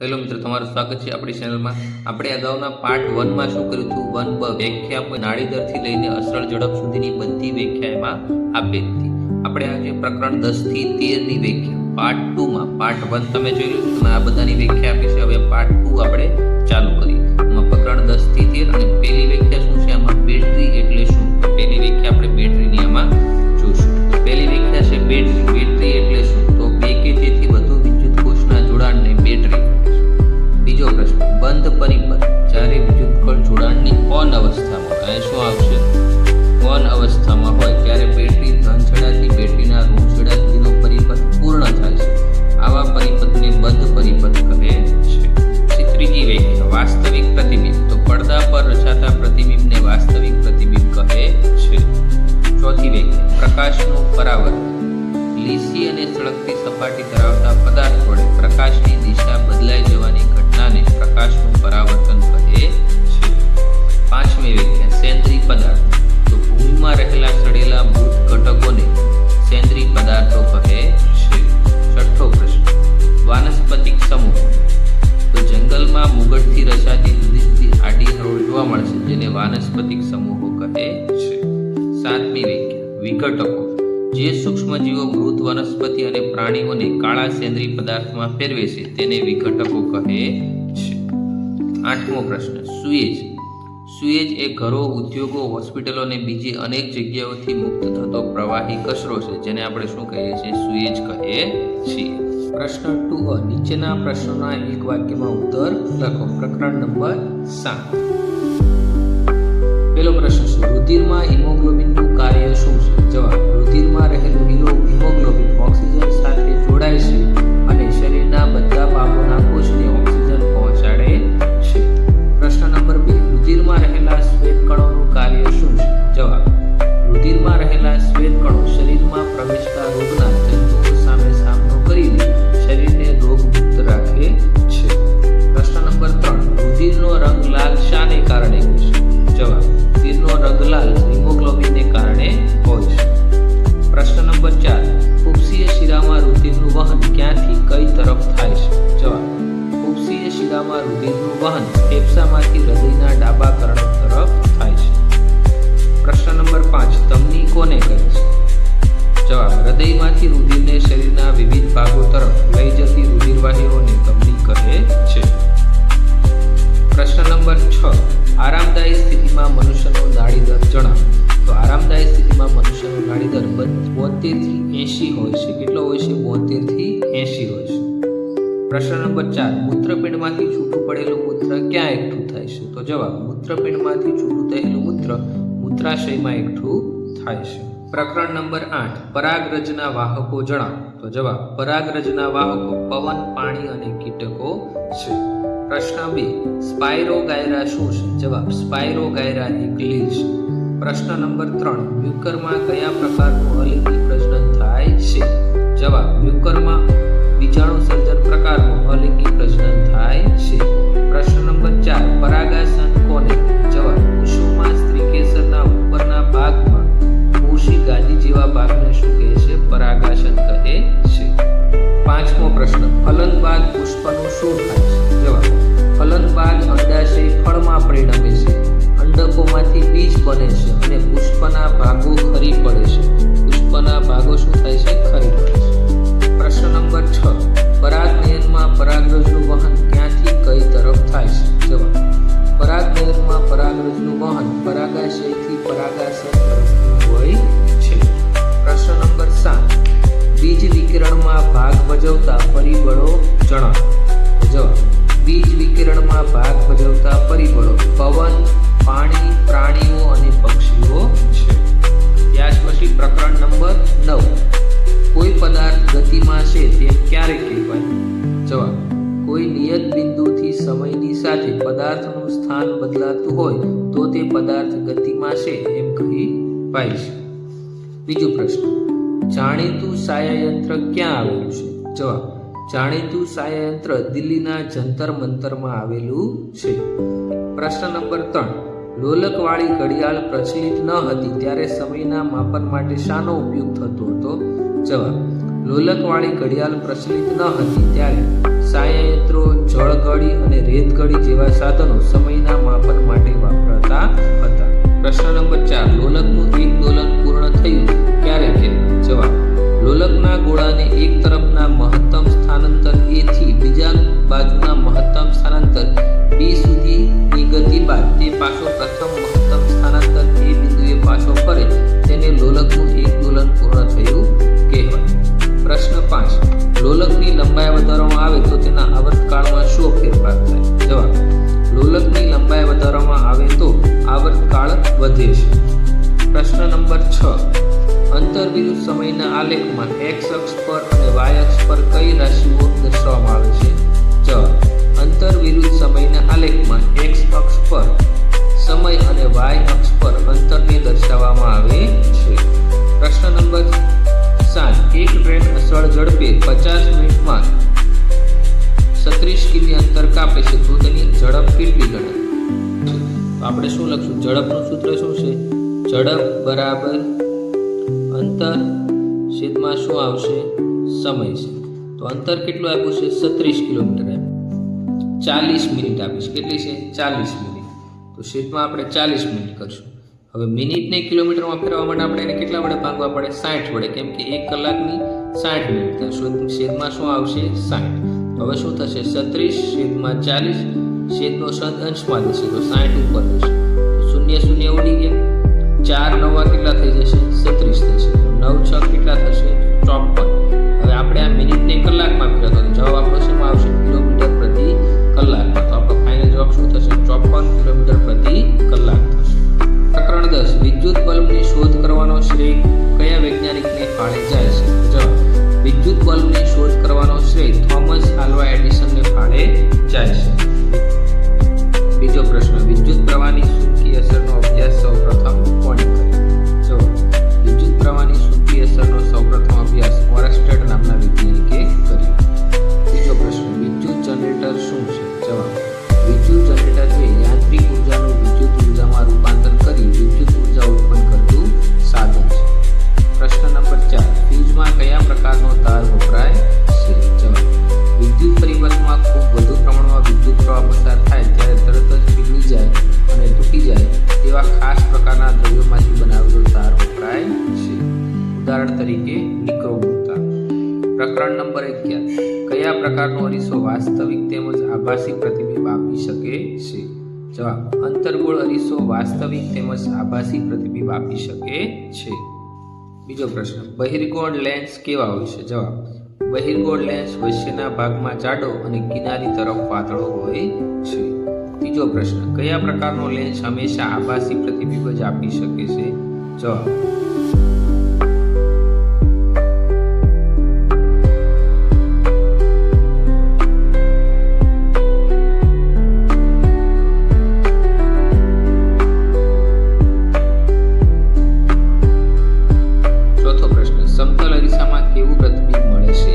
Hello મિત્રો, તમારું સ્વાગત છે આપણી ચેનલમાં. આપણે અગાઉના પાર્ટ 1 માં શું કર્યું હતું? 1 વ્યાખ્યા નાડીદરથી લઈને અસરળ ઝડપ સુધીની બધી વ્યાખ્યા એમાં આપી હતી. આપણે આજે પ્રકરણ 10 થી 13 ની વ્યાખ્યા પાર્ટ 2 માં પાર્ટ 1 તમે જોઈ લો, તમે આ બધાની વ્યાખ્યા આપી છે. હવે પાર્ટ 2 આપણે ચાલુ કરીએ. એમાં પ્રકરણ 10 થી 13 અને પહેલી વ્યાખ્યા શું છે? આમાં બેટરી એટલે શું? પહેલી વ્યાખ્યા આપણે બેટરીની આમાં જોઈશું. પહેલી વ્યાખ્યા છે બેટરી. બેટરી એટલે શું? તો બે કે તેથી વધુ વિદ્યુત કોષના જોડાણને બેટરી. બીજો પ્રશ્ન, બંધ પરિપથ જ્યારે વિદ્યુતકળ જોડાણની ઓન અવસ્થામાં, અહીં શું આવશે? ઓન અવસ્થામાં હોય ત્યારે બેટરી ધન છેડાથી બેટરીના ઋણ છેડા સુધીનો પરિપથ પૂર્ણ થાય છે. આવા પરિપથને બંધ પરિપથ કહે છે. ત્રીજી વ્યાખ્યા વાસ્તવિક પ્રતિબિંબ. તો પડદા પર રચાતા પ્રતિબિંબને વાસ્તવિક પ્રતિબિંબ કહે છે. ચોથી વ્યાખ્યા પ્રકાશનું પરાવર્તન. લીસી અને સળગતી સપાટી ધરાવતા પદાર્થ વડે પ્રકાશની દિશા બદલાઈ જવાની ઘટનાને પ્રકાશનું પરાવર્તન કહે છે. પાંચમી વ્યાખ્યા સેન્દ્રીય પદાર્થ. તો ભૂમિમાં રહેલા સડેલા મૃત ઘટકોને સેન્દ્રીય પદાર્થો કહે છે. છઠ્ઠો પ્રશ્ન, વાનસ્પતિક સમૂહ. તો જંગલમાં મુગટથી રચાતી જુદી જુદી આડી હરોળ જોવા મળશે, જેને વાનસ્પતિક સમૂહો કહે છે. સાતમી વ્યાખ્યા વિઘટકો. જે સૂક્ષ્મજીવો મૃત વનસ્પતિ અને પ્રાણીઓને કાળા સેન્દ્રીય પદાર્થમાં ફેરવે છે તેને વિઘટકો કહે છે. આઠમો પ્રશ્ન, સુએજ. સુએજ એ ઘરો, ઉદ્યોગો, હોસ્પિટલો અને બીજી અનેક જગ્યાઓથી મુક્ત થતો પ્રવાહી કચરો છે, જેને આપણે શું કહીએ છીએ? સુએજ કહીએ છીએ. પ્રશ્ન 2 નીચેના પ્રશ્નોના એક વાક્યમાં ઉત્તર લખો. પ્રકરણ નંબર 7. પહેલો પ્રશ્ન છે, રુધિરમાં હિમોગ્લોબિનનું કાર્ય શું છે? જવાબ, રુધિરમાં રહેલું હિમોગ્લોબિન ઓક્સિજન સાથે જોડાય છે અને શરીરના બધા ભાગોના કોષને ઓક્સિજન પહોંચાડે છે. પ્રશ્ન નંબર 2, રુધિરમાં રહેલા શ્વેત કણોનું કાર્ય શું છે? જવાબ, રુધિરમાં રહેલા શ્વેત કણો શરીરમાં પ્રવેશતા રોગના જંતુઓ સામે સામનો કરીને શરીરને રોગમુક્ત રાખે છે. પ્રશ્ન નંબર 3, રુધિરનો રંગ લાલ શાને કારણે હોય છે? જવાબ, રુધિરનો રંગ લાલ હિમોગ્લોબિનને કારણે હોય છે. પ્રશ્ન નંબર 4, ફૂફસીય શિરામાં રુધિરનું વહન ક્યાંથી કઈ તરફ થાય છે? જવાબ, ફૂફસીય શિરામાં રુધિરનું વહન ફેફસામાંથી હૃદયના ડાબા કર્ણક તરફ થાય છે. પ્રશ્ન નંબર 5, ધમની કોને કહે છે? જવાબ, હૃદયમાંથી રુધિરને શરીરના વિવિધ ભાગો તરફ લઈ જતી રુધિરવાહીઓને ધમની કહે છે. પ્રશ્ન નંબર 6, આરામદાયી સ્થિતિમાં મનુષ્યનો નાડીદર જણાવો. તો આરામદાયી સ્થિતિમાં મનુષ્યનો નાડીદર 72 થી 80 હોય છે. કેટલો હોય છે? 72 થી 80 હોય છે. પ્રશ્ન નંબર 4, મૂત્રપિંડમાંથી છૂટું પડેલું મૂત્ર ક્યાં એકઠું થાય છે? તો જવાબ, મૂત્રપિંડમાંથી છૂટું થયેલું મૂત્ર મૂત્રાશયમાં એકઠું થાય છે. પ્રકરણ નંબર 8, પરાગરજના વાહકો જણાવો. તો જવાબ, પરાગરજના વાહકો પવન, પાણી અને કીટકો છે. પ્રશ્ન 2, સ્પાયરોગાયરા શું છે? જવાબ, સ્પાયરોગાયરા એક લીલ છે. પ્રશ્ન નંબર 3, મ્યુકરમાં કયા પ્રકારનું અલિંગી પ્રજનન થાય છે? જવાબ, મ્યુકરમાં બીજાણુ સર્જન પ્રકારનું અલિંગી પ્રજનન થાય છે. પ્રશ્ન નંબર 4, પરાગાસન કોને? જવાબ, કુસુમમાં સ્ત્રીકેસરના ઉપરના ભાગમાં કોષી ગાદી જેવા ભાગને શું કહે છે? પરાગાસન કહે છે. પાંચમો પ્રશ્ન, ફલન બાદ પુષ્પનું શું થાય છે? જવાબ, ફલન બાદ અંડાશય ફળમાં પરિણમે છે, અંડકોમાંથી બીજ બને છે અને પુષ્પના ભાગો ખરી પડે છે. પુષ્પના ભાગો શું થાય છે? ખરી પડે છે. પ્રશ્ન નંબર 6, પરાગનયનમાં પરાગરજનું વહન ક્યાંથી કઈ તરફ થાય છે? જવાબ, પરાગનયનમાં પરાગરજનું વહન પરાગાશયથી પરાગાશય તરફ હોય છે. પ્રશ્ન નંબર 7, બીજ વિકિરણમાં ભાગ ભજવતા પરિબળો જણાવો. જવાબ, બીજ વિકિરણમાં ભાગ ભજવતા પરિબળો પવન, પાણી, પ્રાણીઓ અને પક્ષીઓ છે. ત્યાર પછી પ્રકરણ નંબર 9, કોઈ પદાર્થ ગતિમાં છે તેમ ક્યારે કહેવાય? જવાબ, કોઈ નિયત બિંદુથી સમયની સાથે પદાર્થનું સ્થાન બદલાતું હોય તો તે પદાર્થ ગતિમાં છે એમ કહેવાય છે. બીજો પ્રશ્ન, જાણીતું છાયાયંત્ર ક્યાં આવેલું છે? જવાબ, જાણીતું છાયાયંત્ર દિલ્હીના જંતર મંતરમાં આવેલું છે. પ્રશ્ન નંબર 3, લોલકવાળી ઘડિયાળ પ્રચલિત ન હતી ત્યારે સમયના માપન માટે શાનો ઉપયોગ થતો હતો? જવાબ, લોલકવાળી ઘડિયાળ પ્રચલિત ન હતી ત્યારે સાયંત્રો, જળઘડી અને રેતઘડી જેવા સાધનો સમયના માપન માટે વાપરતા હતા. પ્રશ્ન નંબર 4. લોલકનું એક દોલન પૂર્ણ થયું ક્યારે કહેવાય? જવાબ: લોલકના ગોળાને એક તરફના મહત્તમ સ્થાનાંતર a થી બીજા બાજુના મહત્તમ સ્થાનાંતર b સુધીની ગતિ બાદ તે પાછો પ્રથમ મહત્તમ સ્થાનાંતર a બિંદુએ પાછો ફરે તેને લોલકનું એક દોલન પૂર્ણ થયું કહેવાય. પ્રશ્ન 5. લોલકની લંબાઈ વધારવામાં આવે તો તેના આવર્તકાળમાં શું ફેરફાર થાય? જવાબ: લોલકની લંબાઈ વધારવામાં આવે તો આવર્તકાળ વધે છે. પ્રશ્ન નંબર 6. અંતરવિરુદ્ધ સમયના આલેખમાં x અક્ષ પર અને y અક્ષ પર કઈ રાશિઓ દર્શાવવામાં આવે છે? જવાબ: અંતરવિરુદ્ધ સમયના આલેખમાં x અક્ષ પર સમય અને y અક્ષ પર અંતરને દર્શાવવામાં આવે છે. પ્રશ્ન નંબર 7. એક ટ્રેન અસળ ઝડપે 50 મિનિટમાં 36 કિમી અંતર કાપે છે તો તેની ઝડપ કેટલી ગણાય? તો આપણે શું લખશું? ઝડપનું સૂત્ર શું છે? ઝડપ બરાબર અંતર છેદમાં શું આવશે? સમય છે. તો અંતર કેટલું આપ્યું છે? 36 કિલોમીટર આપ્યું. 40 મિનિટ આપી છે. કેટલી છે? 40 મિનિટ. તો છેદમાં આપણે 40 મિનિટ કરશું. હવે મિનિટને કિલોમીટરમાં ફેરવા માટે આપણે એને કેટલા વડે ભાગવા પડે? 60 વડે, કેમ કે 1 કલાકની 60 મિનિટ થાય. છેદમાં શું આવશે? 60. તો હવે શું થશે? 36 છેદમાં 40 છેદનો અંશમાં જશે તો 60 ઉપર જશે. શૂન્ય શૂન્ય ઉડી ગયા. 4 નવા કેટલા થઈ જશે? 36 થશે. 9 6 કેટલા થશે? 54. હવે આપણે આ મિનિટને કલાકમાં ફેરવતો તો જવાબ આપણો શેમાં આવશે? કિલોમીટર પ્રતિ કલાકમાં. તો આપણો ફાઇનલ જવાબ શું થશે? 54 કિલોમીટર પ્રતિ કલાક થશે. પ્રકરણ 10. વિદ્યુત બલ્બની શોધ કરવાનો શ્રેય કયા વૈજ્ઞાનિકને ફાળે જાય છે? જવાબ: વિદ્યુત બલ્બની શોધ કરવાનો શ્રેય થોમસ આલ્વા એડિસનને ફાળે જાય છે. બીજો પ્રશ્ન. વિદ્યુત પ્રવાહની સૂકી અસરનો અભ્યાસ સૌપ્રથમ કોણે કર્યો? જવાબ: વિદ્યુત પ્રવાહની સૂકી અસરનો સૌપ્રથમ અભ્યાસ ઓરસ્ટેડ નામના વૈજ્ઞાનિકે કર્યો. ત્રીજો પ્રશ્ન. વિદ્યુત જનરેટર શું છે? જવાબ: વિદ્યુત જનરેટર એ યાંત્રિક ઉર્જાનું વિદ્યુત ઉર્જામાં રૂપાંતર કરી વિદ્યુત ઉર્જા ઉત્પન્ન કરતું સાધન છે. પ્રશ્ન નંબર 4. ફ્યુઝમાં કયા પ્રકારનો તાર વપરાય છે? જવાબ: વિદ્યુત પરિપથમાં ખૂબ વધુ પ્રમાણમાં વિદ્યુત પ્રવાહ પસાર થાય ત્યારે તરત જ પીગળી જાય અને તૂટી જાય તેવા ખાસ પ્રકારના દ્રવ્યોમાંથી બનાવેલો તાર વપરાય છે. ઉદાહરણ તરીકે નિક્રોમનું તાર. પ્રકરણ નંબર 11. કયા પ્રકારનો અરીસો વાસ્તવિક તેમજ આભાસી પ્રતિબિંબ આપી શકે છે? જવાબ: અંતર્ગોળ અરીસો વાસ્તવિક તેમજ આભાસી પ્રતિબિંબ આપી શકે છે. બીજો પ્રશ્ન. બહિર્ગોળ લેન્સ કેવા હોય છે? જવાબ: બહિર્ગોળ લેન્સ વચ્ચેના ભાગમાં જાડો અને કિનારી તરફ પાતળો હોય છે. ત્રીજો પ્રશ્ન. કયા પ્રકારનો લેન્સ હંમેશા આભાસી પ્રતિબિંબ જ આપી શકે છે? જવાબ: સમતલ અરીસામાં કેવું પ્રતિબિંબ મળે છે?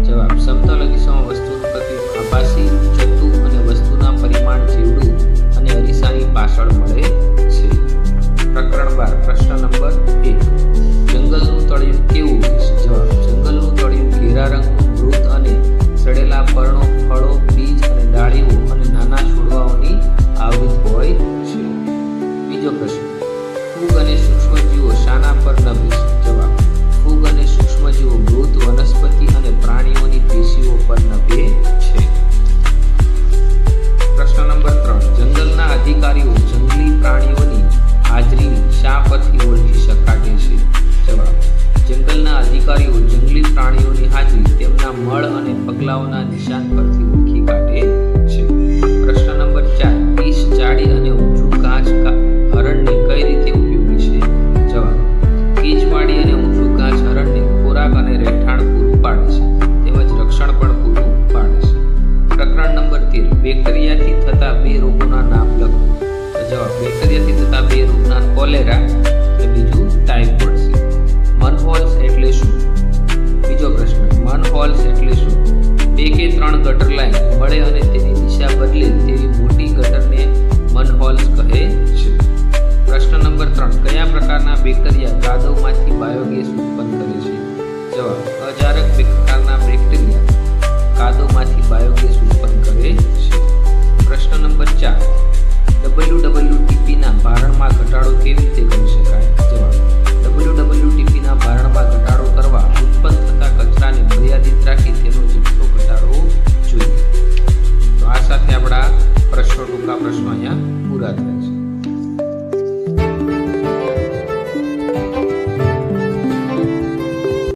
જવાબ: સમતલ અરીસામાં વસ્તુનું પ્રતિબિંબ આભાસી, જતું અને વસ્તુના પરિમાણ જેવડું અને અરીસાની પાછળ મળે છે. પ્રકરણ 12. પ્રશ્ન નંબર 1. જંગલનું તળિયું કેવું હોય છે? જવાબ: જંગલનું તળિયું ઘેરા રંગનું, મૃત અને સડેલા પર્ણો, ફળો, બીજ અને ડાળીઓ અને નાના છોડવાઓની આવૃત હોય છે. બીજો પ્રશ્ન. ફૂગ અને સૂક્ષ્મજીવો શાના પર નભે છે? જવાબ: ફૂગ અને સૂક્ષ્મજીવો મૃત વનસ્પતિ અને પ્રાણીઓની પેશીઓ પર નભે છે. પ્રશ્ન નંબર 3. જંગલના અધિકારીઓ જંગલી પ્રાણીઓની હાજરી શા પરથી ઓળખી શકાય છે? જવાબ: જંગલના અધિકારીઓ જંગલી પ્રાણીઓની હાજરી તેમના મળ અને પગલાઓના નિશાન પરથી ઓળખી કાઢે છે. પ્રશ્ન નંબર 4. પીસ જાડી અને ઊંચું ઘાસ હરણને કઈ રીતે ઉપયોગી છે? જવાબ: કીચવાડી અને ઊંચું ઘાસ હરણને ખોરાક અને રહેઠાણ પૂરું પાડે છે તેમજ રક્ષણ પણ પૂરું પાડે છે. પ્રકરણ નંબર 13. બેક્ટેરિયાથી થતા 2 રોગોના નામ લખો. જવાબ: બેક્ટેરિયાથી થતા 2 રોગના કોલેરા અને બીજું ટાઇફોઇડ છે. મનહોલ્સ એટલે શું? બીજો પ્રશ્ન. મનહોલ્સ એટલે શું? 2 કે 3 ગટર લાઈન મળે અને તેની દિશા બદલે તેવી મોટી ગટરને મનહોલ્સ કહે છે. પ્રશ્ન નંબર 3. કયા પ્રકારના બેક્ટેરિયા કાદવમાંથી બાયોગેસ ઉત્પન્ન કરે છે? જવાબ અજારક પ્રકારના બેક્ટેરિયા કાદવમાંથી બાયોગેસ ઉત્પન્ન કરે છે. પ્રશ્ન નંબર 4. WWTP ના ભારણમાં ઘટાડો કેવી રીતે